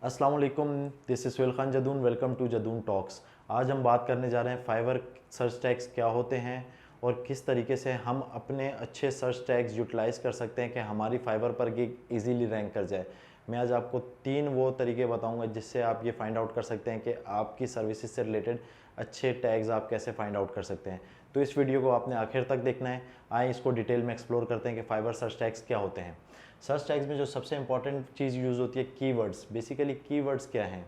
अस्सलाम वालेकुम, this is Suhail Khan Jadoon. Welcome to Jadoon talks. आज हम बात करने जा रहे हैं फाइवर सर्च टैग्स क्या होते हैं और किस तरीके से हम अपने अच्छे सर्च टैग्स यूटिलाइज़ कर सकते हैं कि हमारी फाइवर पर गिग इजीली रैंक कर जाए। मैं आज आपको 3 वो तरीके बताऊंगा जिससे आप ये फाइंड आउट कर सकते हैं कि आपकी सर्विसेज से रिलेटेड अच्छे टैग्स आप कैसे फाइंड आउट कर सकते हैं। तो इस वीडियो को आपने आखिर तक देखना है। आइए इसको डिटेल में एक्सप्लोर करते हैं कि फाइवर सर्च टैग्स क्या होते हैं। सर्च टैग्स में जो सबसे इंपॉर्टेंट चीज़ यूज़ होती है कीवर्ड्स। बेसिकली कीवर्ड्स क्या हैं?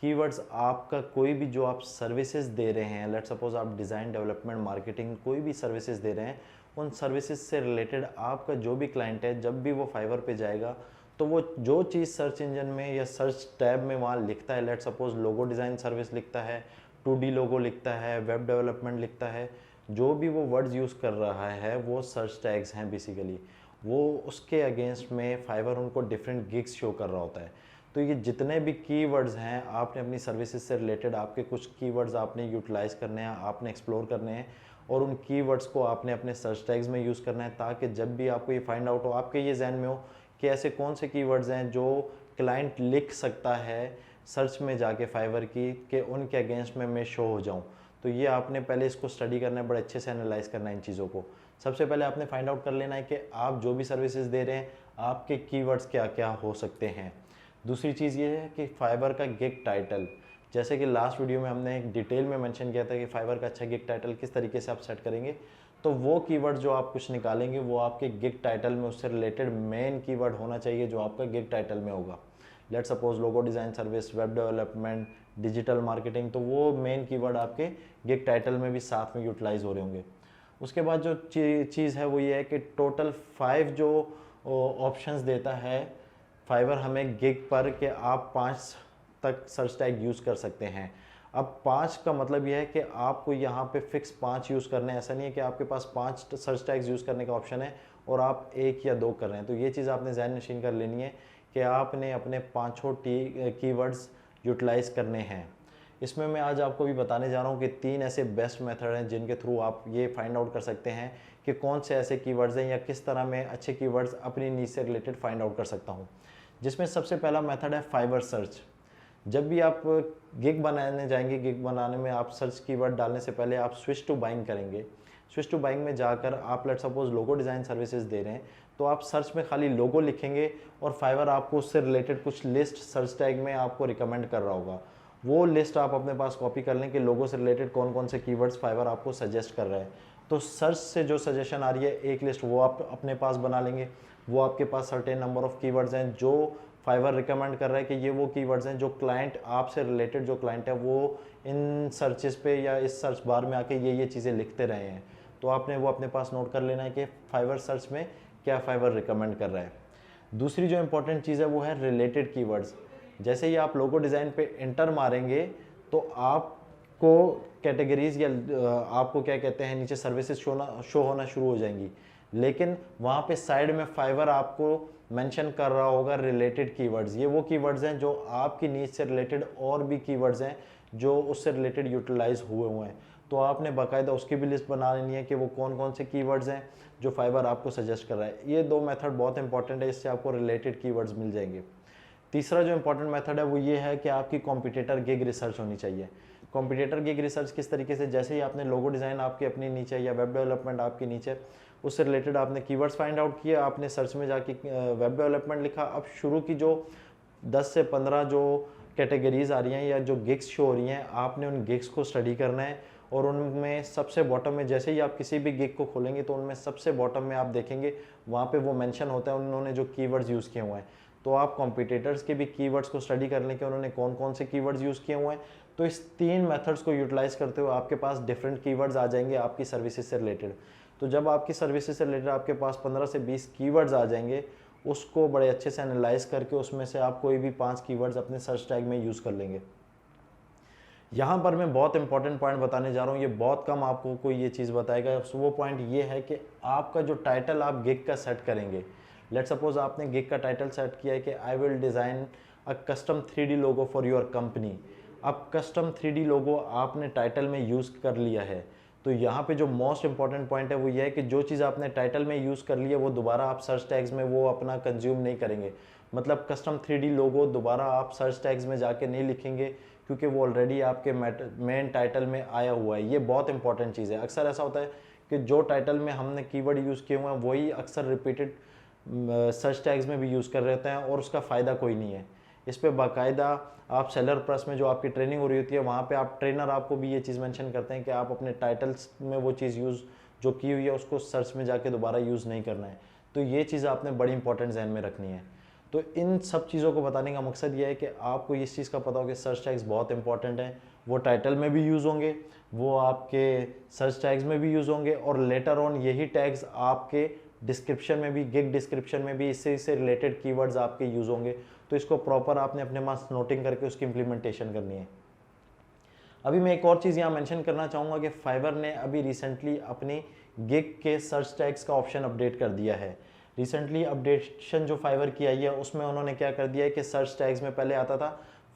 कीवर्ड्स आपका कोई भी जो आप सर्विसेज दे रहे हैं, लेट सपोज आप डिज़ाइन, डेवलपमेंट, मार्केटिंग कोई भी सर्विसेज दे रहे हैं, उन सर्विसेज से रिलेटेड आपका जो भी क्लाइंट है जब भी वो फाइवर पे जाएगा तो वो जो चीज़ सर्च इंजन में या सर्च टैब में वहाँ लिखता है, late suppose logo design service लिखता है, 2D लोगो लिखता है, वेब डेवलपमेंट लिखता है, जो भी वो वर्ड्स यूज़ कर रहा है वो सर्च टैग्स हैं बेसिकली। वो उसके अगेंस्ट में फाइवर उनको डिफरेंट गिग्स शो कर रहा होता है। तो ये जितने भी कीवर्ड्स हैं आपने अपनी सर्विसेज से रिलेटेड आपके कुछ कीवर्ड्स आपने यूटिलाइज़ करने हैं, आपने एक्सप्लोर करने हैं और उन कीवर्ड्स को आपने अपने सर्च टैग्स में यूज़ करना है ताकि जब भी आपको ये फाइंड आउट हो, आपके ये जहन में हो कि ऐसे कौन से कीवर्ड्स हैं जो क्लाइंट लिख सकता है सर्च में जाके फाइवर की कि उनके अगेंस्ट में मैं शो हो जाऊँ। तो ये आपने पहले इसको स्टडी करना है, बड़े अच्छे से एनालाइज करना है इन चीज़ों को। सबसे पहले आपने फाइंड आउट कर लेना है कि आप जो भी सर्विसेज दे रहे हैं आपके कीवर्ड्स क्या क्या हो सकते हैं। दूसरी चीज़ ये है कि फाइवर का गिग टाइटल, जैसे कि लास्ट वीडियो में हमने एक डिटेल में मेंशन किया था कि फाइवर का अच्छा गिग टाइटल किस तरीके से आप सेट करेंगे। तो वो कीवर्ड जो आप कुछ निकालेंगे वो आपके गिग टाइटल में उससे रिलेटेड मेन कीवर्ड होना चाहिए जो आपका गिग टाइटल में होगा। Late suppose logo design service, web development, digital marketing, तो वो मेन कीवर्ड आपके गिग टाइटल में भी साथ में यूटिलाइज हो रहे होंगे। उसके बाद जो चीज़ है वो ये है कि टोटल 5 जो ऑप्शंस देता है फाइवर हमें गिग पर कि आप 5 तक सर्च टैग यूज़ कर सकते हैं। अब 5 का मतलब यह है कि आपको यहाँ पे फिक्स 5 यूज़ करने हैं। ऐसा नहीं है कि आपके पास 5 सर्च टैग्स यूज़ करने का ऑप्शन है और आप 1 या 2 कर रहे हैं। तो ये चीज़ आपने ज़हन नशीन कर लेनी है कि आपने अपने पाँचों कीवर्ड्स यूटिलाइज़ करने हैं। इसमें मैं आज आपको भी बताने जा रहा हूँ कि 3 ऐसे बेस्ट मेथड हैं जिनके थ्रू आप ये फाइंड आउट कर सकते हैं कि कौन से ऐसे कीवर्ड्स हैं या किस तरह मैं अच्छे कीवर्ड्स अपनी नीड से रिलेटेड फाइंड आउट कर सकता हूँ। जिसमें सबसे पहला मेथड है फाइवर सर्च। जब भी आप गिग बनाने जाएंगे, गिग बनाने में आप सर्च कीवर्ड डालने से पहले आप स्विच टू बाइंग करेंगे। स्विच टू बाइंग में जाकर आप let suppose logo design services दे रहे हैं तो आप सर्च में खाली लोगो लिखेंगे और फाइवर आपको उससे रिलेटेड कुछ लिस्ट सर्च टैग में आपको रिकमेंड कर रहा होगा। वो लिस्ट आप अपने पास कॉपी कर लें कि लोगो से रिलेटेड कौन कौन से कीवर्ड्स फाइवर आपको सजेस्ट कर रहा है। तो सर्च से जो सजेशन आ रही है एक लिस्ट वो आप अपने पास बना लेंगे। वो आपके पास सर्टेन नंबर ऑफ कीवर्ड्स हैं जो फाइवर रिकमेंड कर रहा है कि ये वो कीवर्ड्स हैं जो क्लाइंट आपसे रिलेटेड जो क्लाइंट है वो इन सर्चेस पे या इस सर्च बार में आके ये चीज़ें लिखते रहे हैं। तो आपने वो अपने पास नोट कर लेना है कि फाइवर सर्च में क्या फाइवर रिकमेंड कर रहा है। दूसरी जो इंपॉर्टेंट चीज़ है वो है रिलेटेड कीवर्ड्स। जैसे ही आप लोगो डिज़ाइन पे इंटर मारेंगे तो आपको कैटेगरीज या आपको क्या कहते हैं नीचे सर्विसेज शो होना शुरू हो जाएंगी, लेकिन वहाँ पे साइड में फाइवर आपको मेंशन कर रहा होगा रिलेटेड कीवर्ड्स। ये वो कीवर्ड्स हैं जो आपकी नीड से रिलेटेड और भी कीवर्ड्स हैं जो उससे रिलेटेड यूटिलाइज हुए हैं। तो आपने बाकायदा उसकी भी लिस्ट बना लेनी है कि वो कौन कौन से कीवर्ड्स हैं जो फाइवर आपको सजेस्ट कर रहा है। ये 2 मेथड बहुत इंपॉर्टेंट है, इससे आपको रिलेटेड कीवर्ड्स मिल जाएंगे। तीसरा जो इंपॉर्टेंट मेथड है वो ये है कि आपकी कॉम्पिटिटर गिग रिसर्च होनी चाहिए। कॉम्पिटिटर गिग रिसर्च किस तरीके से, जैसे ही आपने लोगो डिज़ाइन आपके अपनी नीचे या वेब डेवलपमेंट आपके नीचे, उससे रिलेटेड आपने कीवर्ड्स फाइंड आउट किए, आपने सर्च में जाके वेब डेवलपमेंट लिखा। अब शुरू की जो 10 से 15 जो कैटेगरीज आ रही हैं या जो गिग्स शो हो रही हैं, आपने उन गिग्स को स्टडी करना है और उनमें सबसे बॉटम में जैसे ही आप किसी भी गिग को खोलेंगे तो उनमें सबसे बॉटम में आप देखेंगे वहाँ पे वो मेंशन होता है उन्होंने जो कीवर्ड्स यूज़ किए हुए हैं। तो आप कॉम्पिटिटर्स के भी कीवर्ड्स को स्टडी कर लें कि उन्होंने कौन कौन से कीवर्ड्स यूज़ किए हुए हैं। तो इस 3 मेथड्स को यूटिलाइज करते हुए आपके पास डिफरेंट कीवर्ड्स आ जाएंगे आपकी सर्विसेज से रिलेटेड। तो जब आपकी सर्विसेज से रिलेटेड आपके पास 15 से 20 कीवर्ड्स आ जाएंगे, उसको बड़े अच्छे से एनालाइज करके उसमें से आप कोई भी 5 कीवर्ड्स अपने सर्च टैग में यूज़ कर लेंगे। यहाँ पर मैं बहुत इंपॉर्टेंट पॉइंट बताने जा रहा हूँ, ये बहुत कम आपको कोई ये चीज़ बताएगा। वो पॉइंट ये है कि आपका जो टाइटल आप गिग का सेट करेंगे, लेट सपोज आपने गिग का टाइटल सेट किया है कि I will design a custom 3D logo for your company. अब कस्टम 3D लोगो आपने टाइटल में यूज़ कर लिया है तो यहाँ पे जो मोस्ट इंपॉर्टेंट पॉइंट है वो ये है कि जो चीज़ आपने टाइटल में यूज़ कर ली है वो दोबारा आप सर्च टैग्स में वो अपना कंज्यूम नहीं करेंगे। मतलब कस्टम 3D लोगो दोबारा आप सर्च टैग्स में जाके नहीं लिखेंगे, क्योंकि वो ऑलरेडी आपके मेन टाइटल में आया हुआ है। ये बहुत इंपॉर्टेंट चीज़ है। अक्सर ऐसा होता है कि जो टाइटल में हमने कीवर्ड यूज़ किए हुए हैं वही अक्सर रिपीटेड सर्च टैग्स में भी यूज़ कर रहे होते हैं और उसका फ़ायदा कोई नहीं है। इस पे बाकायदा आप सेलर प्रेस में जो आपकी ट्रेनिंग हो रही होती है वहाँ पे आप ट्रेनर आपको भी ये चीज़ मेंशन करते हैं कि आप अपने टाइटल्स में वो चीज़ यूज़ जो की हुई है उसको सर्च में जाके दोबारा यूज़ नहीं करना है। तो ये चीज़ आपने बड़ी इंपॉर्टेंट जहन में रखनी है। तो इन सब चीज़ों को बताने का मकसद ये है कि आपको इस चीज़ का पता हो कि सर्च टैग्स बहुत इंपॉर्टेंट हैं। वो टाइटल में भी यूज़ होंगे, वो आपके सर्च टैग्स में भी यूज़ होंगे और लेटर ऑन यही टैग्स आपके डिस्क्रिप्शन में भी, गिग डिस्क्रिप्शन में भी इससे रिलेटेड कीवर्ड्स आपके यूज़ होंगे। तो इसको प्रॉपर आपने अपने पास नोटिंग करके उसकी इम्प्लीमेंटेशन करनी है। अभी मैं एक और चीज़ यहाँ मेंशन करना चाहूँगा कि फाइवर ने अभी रिसेंटली अपनी गिग के सर्च टैग्स का ऑप्शन अपडेट कर दिया है। रिसेंटली अपडेशन जो फाइवर की आई है उसमें उन्होंने क्या कर दिया है कि सर्च टैग्स में पहले आता था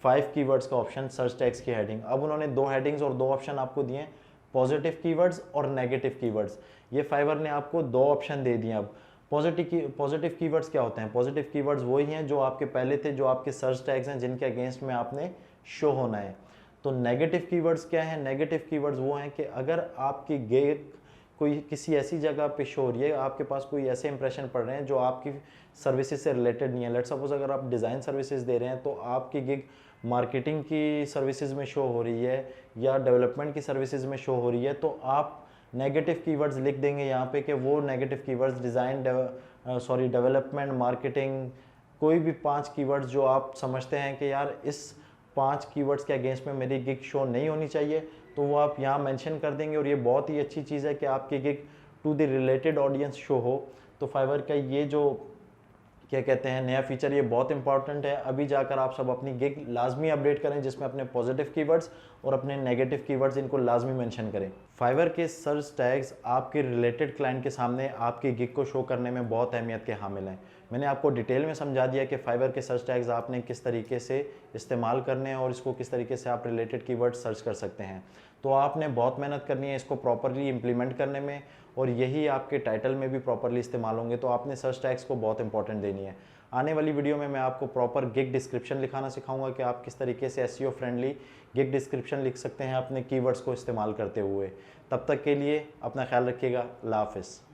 5 कीवर्ड्स का ऑप्शन सर्च टैग्स की हेडिंग, अब उन्होंने 2 हेडिंग्स और 2 ऑप्शन आपको दिए हैं, पॉजिटिव कीवर्ड्स और नेगेटिव कीवर्ड्स। ये फाइवर ने आपको 2 ऑप्शन दे दिए। अब पॉजिटिव कीवर्ड्स क्या होते हैं? पॉजिटिव कीवर्ड्स वही हैं जो आपके पहले थे, जो आपके सर्च टैग्स हैं जिनके अगेंस्ट में आपने शो होना है। तो नेगेटिव कीवर्ड्स क्या है? नेगेटिव कीवर्ड्स वो हैं कि अगर आपकी गिग कोई किसी ऐसी जगह पे शो हो रही है, आपके पास कोई ऐसे इंप्रेशन पड़ रहे हैं जो आपकी सर्विसेज से रिलेटेड नहीं है। लेट्स सपोज अगर आप डिज़ाइन सर्विसेज दे रहे हैं तो आपकी गिग मार्केटिंग की सर्विसेज में शो हो रही है या डेवलपमेंट की सर्विसेज में शो हो रही है, तो आप नेगेटिव कीवर्ड्स लिख देंगे यहाँ पे कि वो नेगेटिव कीवर्ड्स डेवलपमेंट, मार्केटिंग, कोई भी 5 कीवर्ड्स जो आप समझते हैं कि यार इस 5 कीवर्ड्स के अगेंस्ट में मेरी गिग शो नहीं होनी चाहिए, तो वो आप यहाँ मेंशन कर देंगे। और ये बहुत ही अच्छी चीज़ है कि आपकी gig to the related audience show हो। तो फाइवर का ये जो क्या कहते हैं नया फीचर, ये बहुत इंपॉर्टेंट है। अभी जाकर आप सब अपनी गिग लाजमी अपडेट करें जिसमें अपने पॉजिटिव कीवर्ड्स और अपने नेगेटिव कीवर्ड्स इनको लाजमी मेंशन करें। फाइवर के सर्च टैग्स आपके रिलेटेड क्लाइंट के सामने आपकी गिग को शो करने में बहुत अहमियत के हामिल हैं। मैंने आपको डिटेल में समझा दिया कि फाइवर के सर्च टैग्स आपने किस तरीके से इस्तेमाल करने हैं और इसको किस तरीके से आप रिलेटेड कीवर्ड सर्च कर सकते हैं। तो आपने बहुत मेहनत करनी है इसको प्रॉपरली इम्प्लीमेंट करने में, और यही आपके टाइटल में भी प्रॉपरली इस्तेमाल होंगे। तो आपने सर्च टैग्स को बहुत इंपॉर्टेंट देनी है। आने वाली वीडियो में मैं आपको प्रॉपर गिग डिस्क्रिप्शन लिखाना सिखाऊंगा कि आप किस तरीके से एसईओ फ्रेंडली गिग डिस्क्रिप्शन लिख सकते हैं अपने कीवर्ड्स को इस्तेमाल करते हुए। तब तक के लिए अपना ख्याल रखिएगा। अल्लाह हाफिज़।